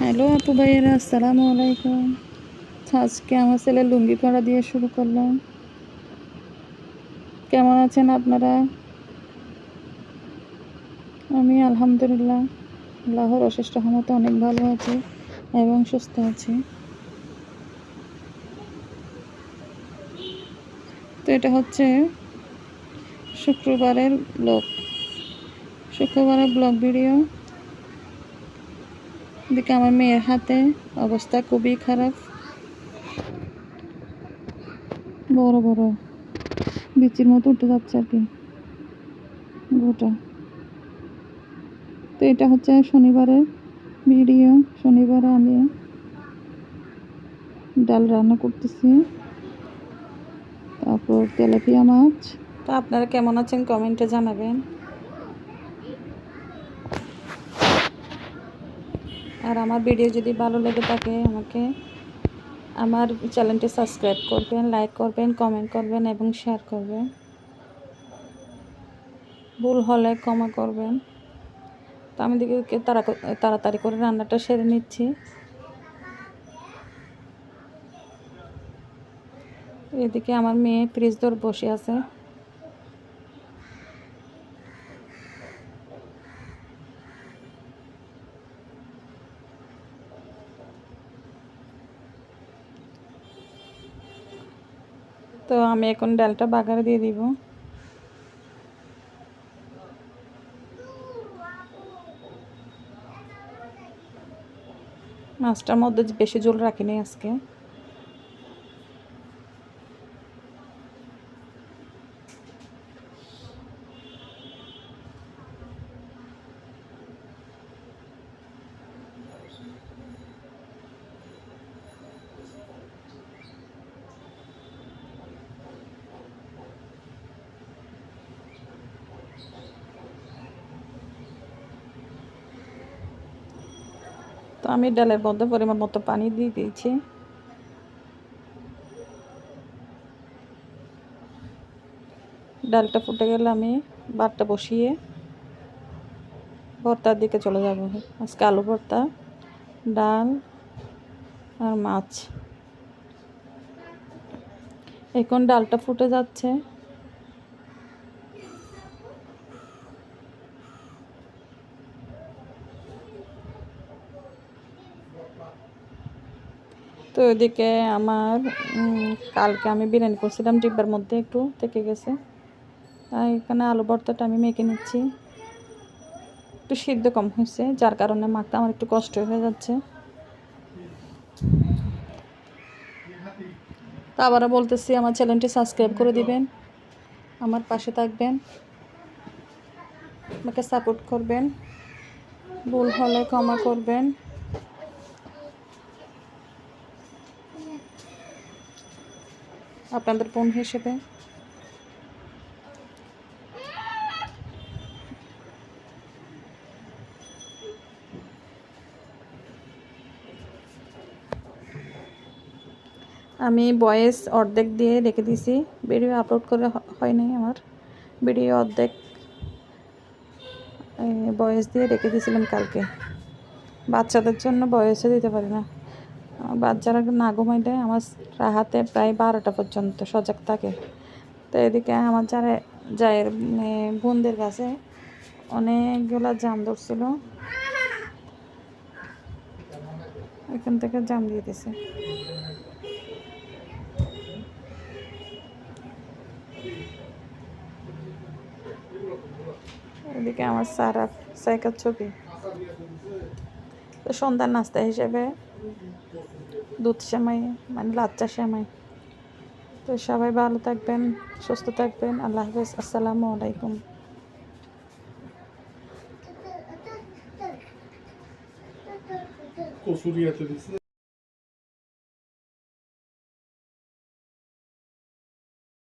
Hello আপু ভাইয়েরা, আসসালামু আলাইকুম। আজকে আমার ছেলে লুঙ্গি পরা দিয়ে শুরু করলাম। কেমন আছেন আপনারা? আমি আলহামদুলিল্লাহ আল্লাহর অশেষ রহমতে অনেক ভালো আছি এবং সুস্থ আছি। তো এটা হচ্ছে শুক্রবারের ব্লগ ভিডিও। এদিকে আমার মেয়ের হাতে অবস্থা খুবই খারাপ, বড় বড় বিচির মতো উঠে যাচ্ছে আর কি গোটা। তো এটা হচ্ছে শনিবারের ভিডিও। শনিবারে আমি ডাল রান্না করতেছি, তারপর তেলাপিয়া মাছ। তো আপনারা কেমন আছেন কমেন্টে জানাবেন। আর আমার ভিডিও যদি ভালো লেগে থাকে আমার চ্যানেলটি সাবস্ক্রাইব করবেন, লাইক করবেন, কমেন্ট করবেন এবং শেয়ার করবেন। ভুল হলে ক্ষমা করবেন। তো আমি দিকে তাড়াতাড়ি করে রান্নাটা সেরে নিচ্ছি। এদিকে আমার মেয়ে ফ্রিজ ধরে বসে আছে। তো আমি এখন ডালটা বাগারে দিয়ে দিব। মাছটার মধ্যে বেশি ঝোল রাখিনি আজকে। তো আমি ডালের মধ্যে পরিমাণ মতো পানি দিয়ে দিয়েছি। ডালটা ফুটে গেলে আমি ভাতটা বসিয়ে ভর্তার দিকে চলে যাব। আজকে আলু ভর্তা, ডাল আর মাছ। এখন ডালটা ফুটে যাচ্ছে। তো ওইদিকে আমার কালকে আমি বিরিয়ানি করছিলাম, ডিব্বার মধ্যে একটু থেকে গেছে। তাই এখানে আলু ভর্তাটা আমি মেখে নিচ্ছি। একটু সিদ্ধ কম হয়েছে, যার কারণে মাখতে আমার একটু কষ্ট হয়ে যাচ্ছে। তো আবারও বলতেছি, আমার চ্যানেলটি সাবস্ক্রাইব করে দিবেন, আমার পাশে থাকবেন, আমাকে সাপোর্ট করবেন। ভুল হলে ক্ষমা করবেন। আপনাদের বোন হিসেবে। আমি ভয়েস অর্ধেক দিয়ে রেখে দিয়েছি, ভিডিও আপলোড করে হয় নাই। আমার ভিডিও অর্ধেক ভয়েস দিয়ে রেখে দিয়েছিলাম কালকে। বাচ্চাদের জন্য ভয়েসও দিতে পারি না। বাচ্চারা না ঘুমাইলে আমার হাতে প্রায় 12টা পর্যন্ত সজাগ থাকে। তো এদিকে আমার যায়ের বোনদের কাছে অনেকগুলা জাম ধরছিল, এখান থেকে জাম দিয়ে দিছে। এদিকে আমার সাইকেল ছবি। তো সন্ধ্যার নাস্তা হিসেবে দুধ সেমাই, মানে লাচ্চা সেমাই। তো সবাই ভালো থাকবেন, সুস্থ থাকবেন। আল্লাহ হাফেজ, আসসালামু আলাইকুম।